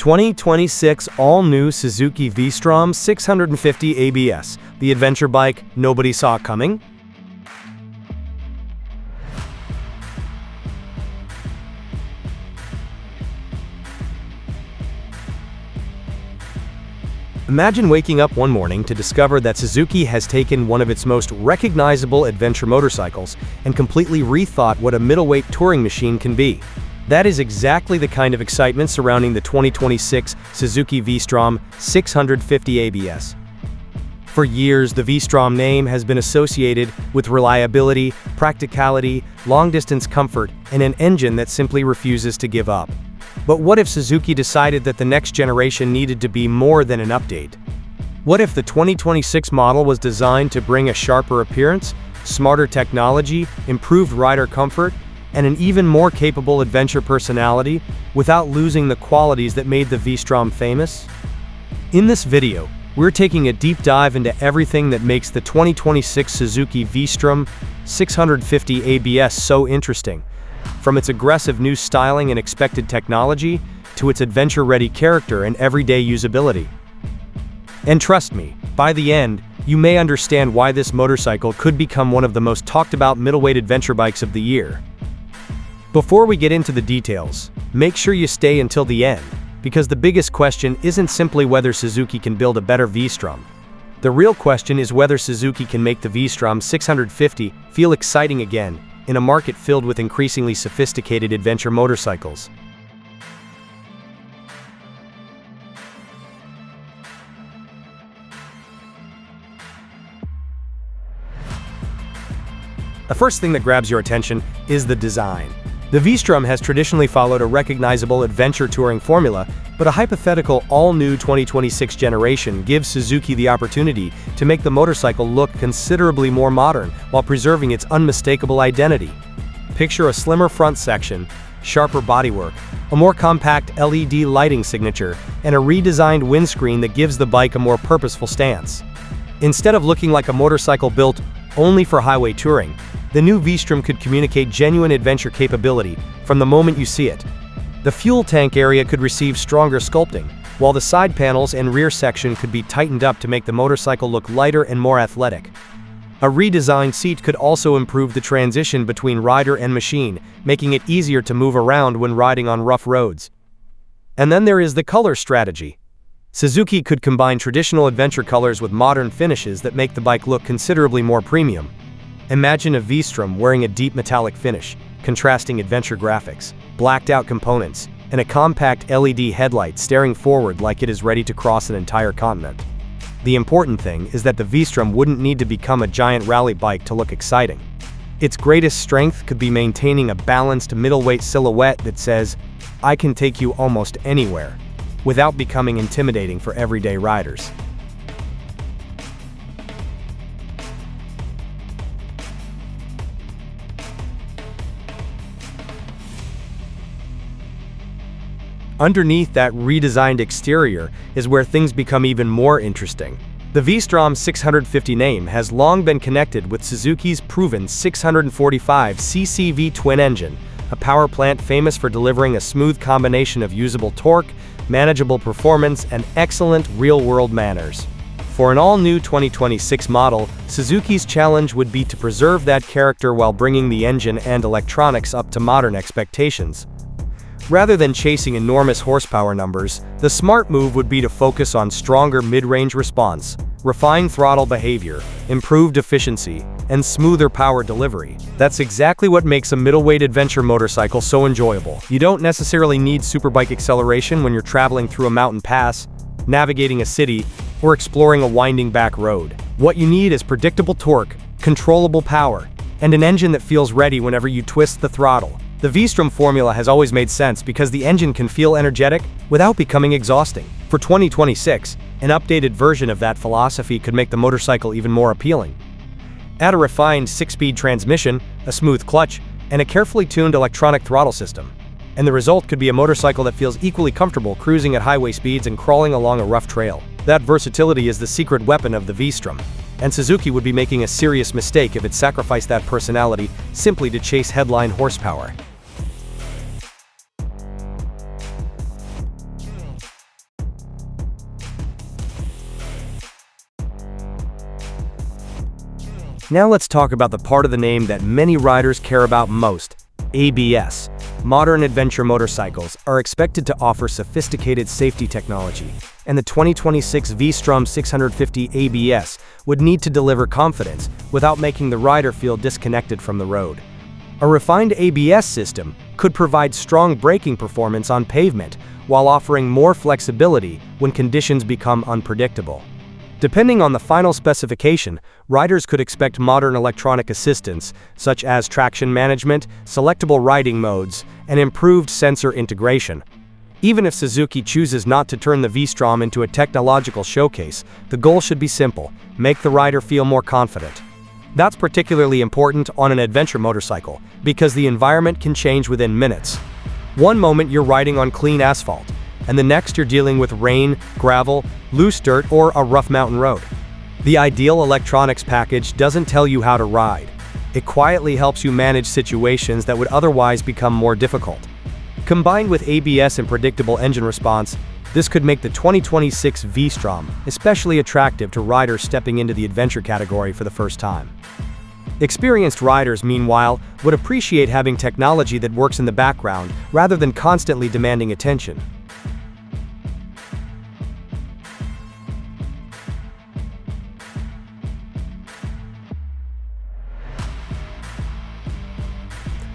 2026 all-new Suzuki V-Strom 650 ABS, the adventure bike nobody saw coming? Imagine waking up one morning to discover that Suzuki has taken one of its most recognizable adventure motorcycles and completely rethought what a middleweight touring machine can be. That is exactly the kind of excitement surrounding the 2026 Suzuki V-Strom 650 ABS. For years, the V-Strom name has been associated with reliability, practicality, long-distance comfort, and an engine that simply refuses to give up. But what if Suzuki decided that the next generation needed to be more than an update? What if the 2026 model was designed to bring a sharper appearance, smarter technology, improved rider comfort, and an even more capable adventure personality without losing the qualities that made the V-Strom famous? In this video, we're taking a deep dive into everything that makes the 2026 Suzuki V-Strom 650 ABS so interesting, from its aggressive new styling and expected technology to its adventure-ready character and everyday usability. And trust me, by the end, you may understand why this motorcycle could become one of the most talked-about middleweight adventure bikes of the year. Before we get into the details, make sure you stay until the end, because the biggest question isn't simply whether Suzuki can build a better V-Strom. The real question is whether Suzuki can make the V-Strom 650 feel exciting again, in a market filled with increasingly sophisticated adventure motorcycles. The first thing that grabs your attention is the design. The V-Strom has traditionally followed a recognizable adventure touring formula, but a hypothetical all-new 2026 generation gives Suzuki the opportunity to make the motorcycle look considerably more modern while preserving its unmistakable identity. Picture a slimmer front section, sharper bodywork, a more compact LED lighting signature, and a redesigned windscreen that gives the bike a more purposeful stance. Instead of looking like a motorcycle built only for highway touring, the new V-Strom could communicate genuine adventure capability from the moment you see it. The fuel tank area could receive stronger sculpting, while the side panels and rear section could be tightened up to make the motorcycle look lighter and more athletic. A redesigned seat could also improve the transition between rider and machine, making it easier to move around when riding on rough roads. And then there is the color strategy. Suzuki could combine traditional adventure colors with modern finishes that make the bike look considerably more premium. Imagine a V-Strom wearing a deep metallic finish, contrasting adventure graphics, blacked-out components, and a compact LED headlight staring forward like it is ready to cross an entire continent. The important thing is that the V-Strom wouldn't need to become a giant rally bike to look exciting. Its greatest strength could be maintaining a balanced middleweight silhouette that says, "I can take you almost anywhere," without becoming intimidating for everyday riders. Underneath that redesigned exterior is where things become even more interesting. The V-Strom 650 name has long been connected with Suzuki's proven 645cc V-twin engine, a power plant famous for delivering a smooth combination of usable torque, manageable performance, and excellent real-world manners. For an all-new 2026 model, Suzuki's challenge would be to preserve that character while bringing the engine and electronics up to modern expectations. Rather than chasing enormous horsepower numbers, the smart move would be to focus on stronger mid-range response, refined throttle behavior, improved efficiency, and smoother power delivery. That's exactly what makes a middleweight adventure motorcycle so enjoyable. You don't necessarily need superbike acceleration when you're traveling through a mountain pass, navigating a city, or exploring a winding back road. What you need is predictable torque, controllable power, and an engine that feels ready whenever you twist the throttle. The V-Strom formula has always made sense because the engine can feel energetic without becoming exhausting. For 2026, an updated version of that philosophy could make the motorcycle even more appealing. Add a refined 6-speed transmission, a smooth clutch, and a carefully tuned electronic throttle system, and the result could be a motorcycle that feels equally comfortable cruising at highway speeds and crawling along a rough trail. That versatility is the secret weapon of the V-Strom, and Suzuki would be making a serious mistake if it sacrificed that personality simply to chase headline horsepower. Now let's talk about the part of the name that many riders care about most: ABS. Modern adventure motorcycles are expected to offer sophisticated safety technology, and the 2026 V-Strom 650 ABS would need to deliver confidence without making the rider feel disconnected from the road. A refined ABS system could provide strong braking performance on pavement while offering more flexibility when conditions become unpredictable. Depending on the final specification, riders could expect modern electronic assistance, such as traction management, selectable riding modes, and improved sensor integration. Even if Suzuki chooses not to turn the V-Strom into a technological showcase, the goal should be simple: make the rider feel more confident. That's particularly important on an adventure motorcycle, because the environment can change within minutes. One moment you're riding on clean asphalt, and the next you're dealing with rain, gravel, loose dirt, or a rough mountain road. The ideal electronics package doesn't tell you how to ride. It quietly helps you manage situations that would otherwise become more difficult. Combined with ABS and predictable engine response, this could make the 2026 V-Strom especially attractive to riders stepping into the adventure category for the first time. Experienced riders, meanwhile, would appreciate having technology that works in the background rather than constantly demanding attention.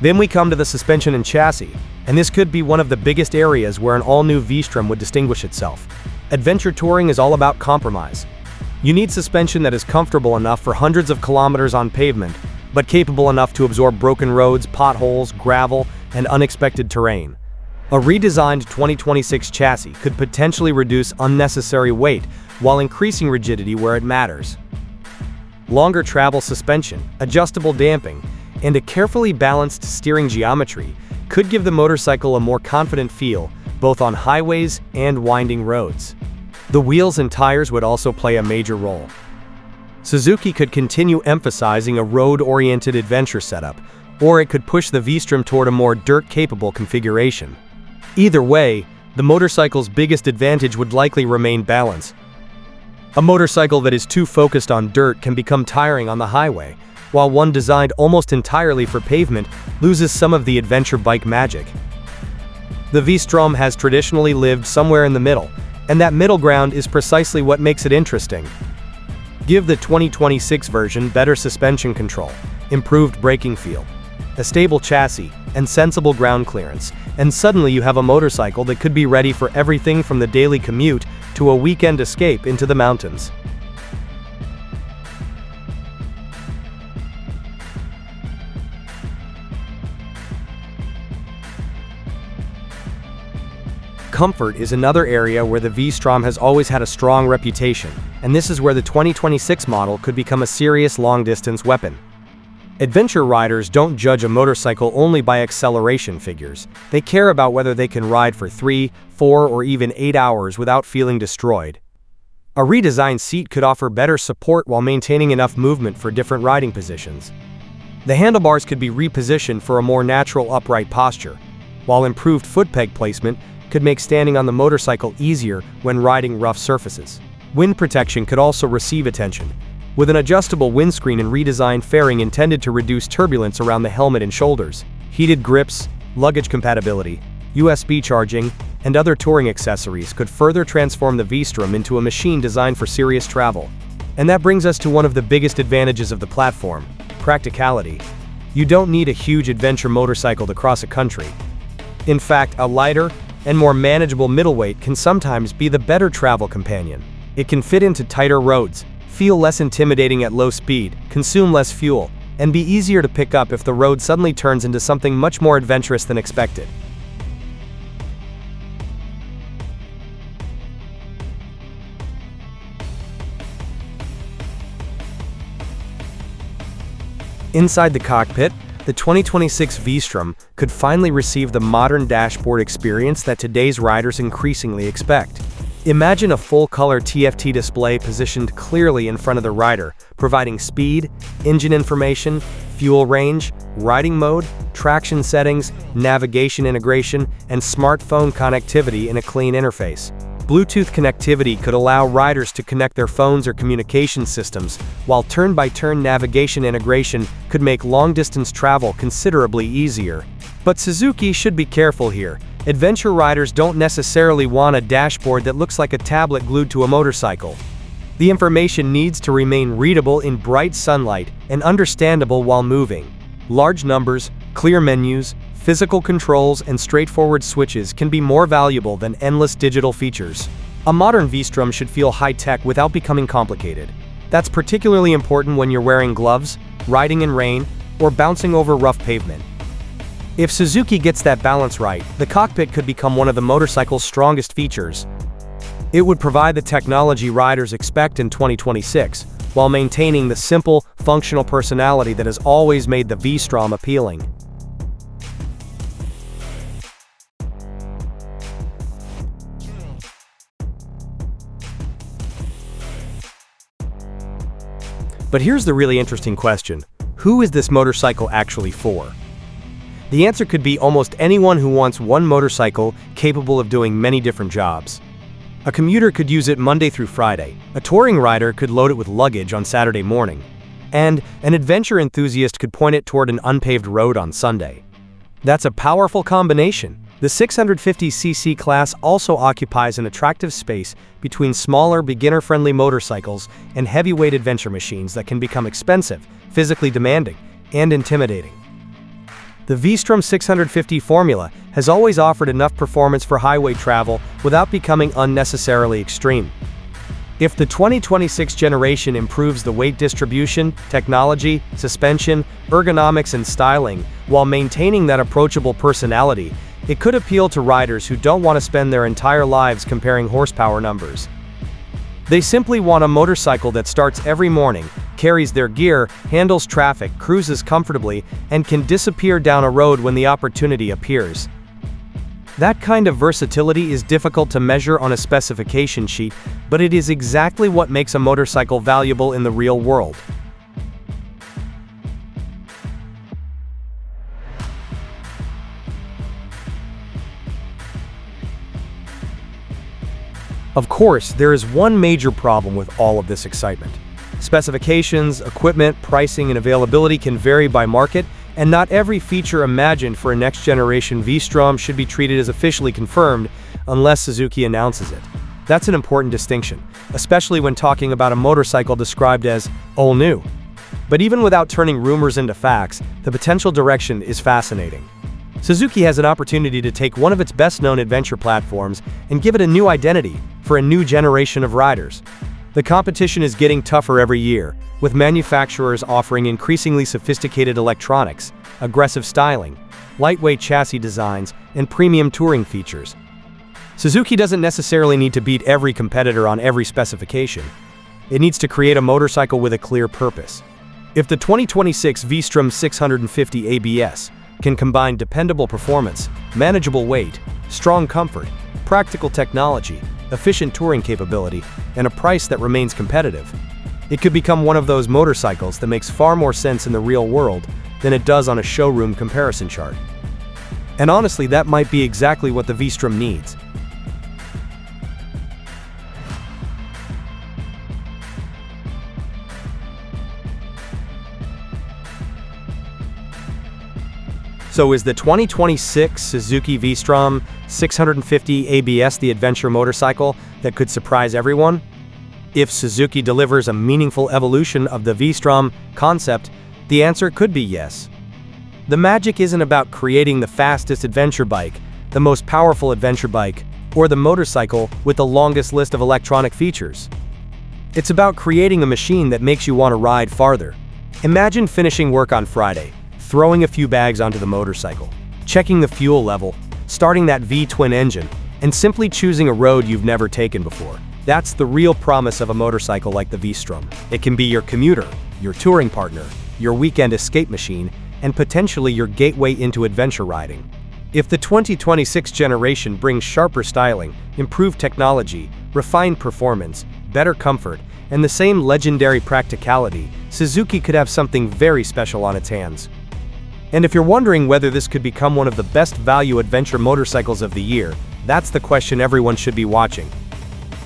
Then we come to the suspension and chassis, and this could be one of the biggest areas where an all-new V-Strom would distinguish itself. Adventure touring is all about compromise. You need suspension that is comfortable enough for hundreds of kilometers on pavement, but capable enough to absorb broken roads, potholes, gravel, and unexpected terrain. A redesigned 2026 chassis could potentially reduce unnecessary weight while increasing rigidity where it matters. Longer travel suspension, adjustable damping, and a carefully balanced steering geometry could give the motorcycle a more confident feel, both on highways and winding roads. The wheels and tires would also play a major role. Suzuki could continue emphasizing a road-oriented adventure setup, or it could push the V-Strom toward a more dirt-capable configuration. Either way, the motorcycle's biggest advantage would likely remain balance. A motorcycle that is too focused on dirt can become tiring on the highway, while one designed almost entirely for pavement loses some of the adventure bike magic. The V-Strom has traditionally lived somewhere in the middle, and that middle ground is precisely what makes it interesting. Give the 2026 version better suspension control, improved braking feel, a stable chassis, and sensible ground clearance, and suddenly you have a motorcycle that could be ready for everything from the daily commute to a weekend escape into the mountains. Comfort is another area where the V-Strom has always had a strong reputation, and this is where the 2026 model could become a serious long-distance weapon. Adventure riders don't judge a motorcycle only by acceleration figures. They care about whether they can ride for 3, 4, or even 8 hours without feeling destroyed. A redesigned seat could offer better support while maintaining enough movement for different riding positions. The handlebars could be repositioned for a more natural upright posture, while improved foot peg placement could make standing on the motorcycle easier when riding rough surfaces. Wind protection could also receive attention, with an adjustable windscreen and redesigned fairing intended to reduce turbulence around the helmet and shoulders. Heated grips, luggage compatibility, USB charging, and other touring accessories could further transform the V-Strom into a machine designed for serious travel. And that brings us to one of the biggest advantages of the platform: practicality. You don't need a huge adventure motorcycle to cross a country. In fact, a lighter and more manageable middleweight can sometimes be the better travel companion. It can fit into tighter roads, feel less intimidating at low speed, consume less fuel, and be easier to pick up if the road suddenly turns into something much more adventurous than expected. Inside the cockpit, the 2026 V-Strom could finally receive the modern dashboard experience that today's riders increasingly expect. Imagine a full-color TFT display positioned clearly in front of the rider, providing speed, engine information, fuel range, riding mode, traction settings, navigation integration, and smartphone connectivity in a clean interface. Bluetooth connectivity could allow riders to connect their phones or communication systems, while turn-by-turn navigation integration could make long-distance travel considerably easier. But Suzuki should be careful here. Adventure riders don't necessarily want a dashboard that looks like a tablet glued to a motorcycle. The information needs to remain readable in bright sunlight and understandable while moving. Large numbers, clear menus, physical controls, and straightforward switches can be more valuable than endless digital features. A modern V-Strom should feel high-tech without becoming complicated. That's particularly important when you're wearing gloves, riding in rain, or bouncing over rough pavement. If Suzuki gets that balance right, the cockpit could become one of the motorcycle's strongest features. It would provide the technology riders expect in 2026, while maintaining the simple, functional personality that has always made the V-Strom appealing. But here's the really interesting question. Who is this motorcycle actually for? The answer could be almost anyone who wants one motorcycle capable of doing many different jobs. A commuter could use it Monday through Friday, a touring rider could load it with luggage on Saturday morning, and an adventure enthusiast could point it toward an unpaved road on Sunday. That's a powerful combination. The 650cc class also occupies an attractive space between smaller, beginner-friendly motorcycles and heavyweight adventure machines that can become expensive, physically demanding, and intimidating. The V-Strom 650 formula has always offered enough performance for highway travel without becoming unnecessarily extreme. If the 2026 generation improves the weight distribution, technology, suspension, ergonomics, and styling while maintaining that approachable personality, it could appeal to riders who don't want to spend their entire lives comparing horsepower numbers. They simply want a motorcycle that starts every morning, carries their gear, handles traffic, cruises comfortably, and can disappear down a road when the opportunity appears. That kind of versatility is difficult to measure on a specification sheet, but it is exactly what makes a motorcycle valuable in the real world. Of course, there is one major problem with all of this excitement. Specifications, equipment, pricing, and availability can vary by market, and not every feature imagined for a next-generation V-Strom should be treated as officially confirmed unless Suzuki announces it. That's an important distinction, especially when talking about a motorcycle described as all new. But even without turning rumors into facts, the potential direction is fascinating. Suzuki has an opportunity to take one of its best-known adventure platforms and give it a new identity for a new generation of riders. The competition is getting tougher every year, with manufacturers offering increasingly sophisticated electronics, aggressive styling, lightweight chassis designs, and premium touring features. Suzuki doesn't necessarily need to beat every competitor on every specification. It needs to create a motorcycle with a clear purpose. If the 2026 V-Strom 650 ABS can combine dependable performance, manageable weight, strong comfort, practical technology, efficient touring capability, and a price that remains competitive, it could become one of those motorcycles that makes far more sense in the real world than it does on a showroom comparison chart. And honestly, that might be exactly what the V-Strom needs. So is the 2026 Suzuki V-Strom 650 ABS the adventure motorcycle that could surprise everyone? If Suzuki delivers a meaningful evolution of the V-Strom concept, the answer could be yes. The magic isn't about creating the fastest adventure bike, the most powerful adventure bike, or the motorcycle with the longest list of electronic features. It's about creating a machine that makes you want to ride farther. Imagine finishing work on Friday, throwing a few bags onto the motorcycle, checking the fuel level, starting that V-twin engine, and simply choosing a road you've never taken before. That's the real promise of a motorcycle like the V-Strom. It can be your commuter, your touring partner, your weekend escape machine, and potentially your gateway into adventure riding. If the 2026 generation brings sharper styling, improved technology, refined performance, better comfort, and the same legendary practicality, Suzuki could have something very special on its hands. And if you're wondering whether this could become one of the best value adventure motorcycles of the year, that's the question everyone should be watching.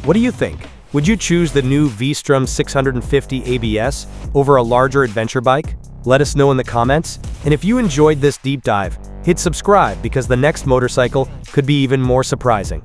What do you think? Would you choose the new V-Strom 650 ABS over a larger adventure bike? Let us know in the comments, and if you enjoyed this deep dive, hit subscribe because the next motorcycle could be even more surprising.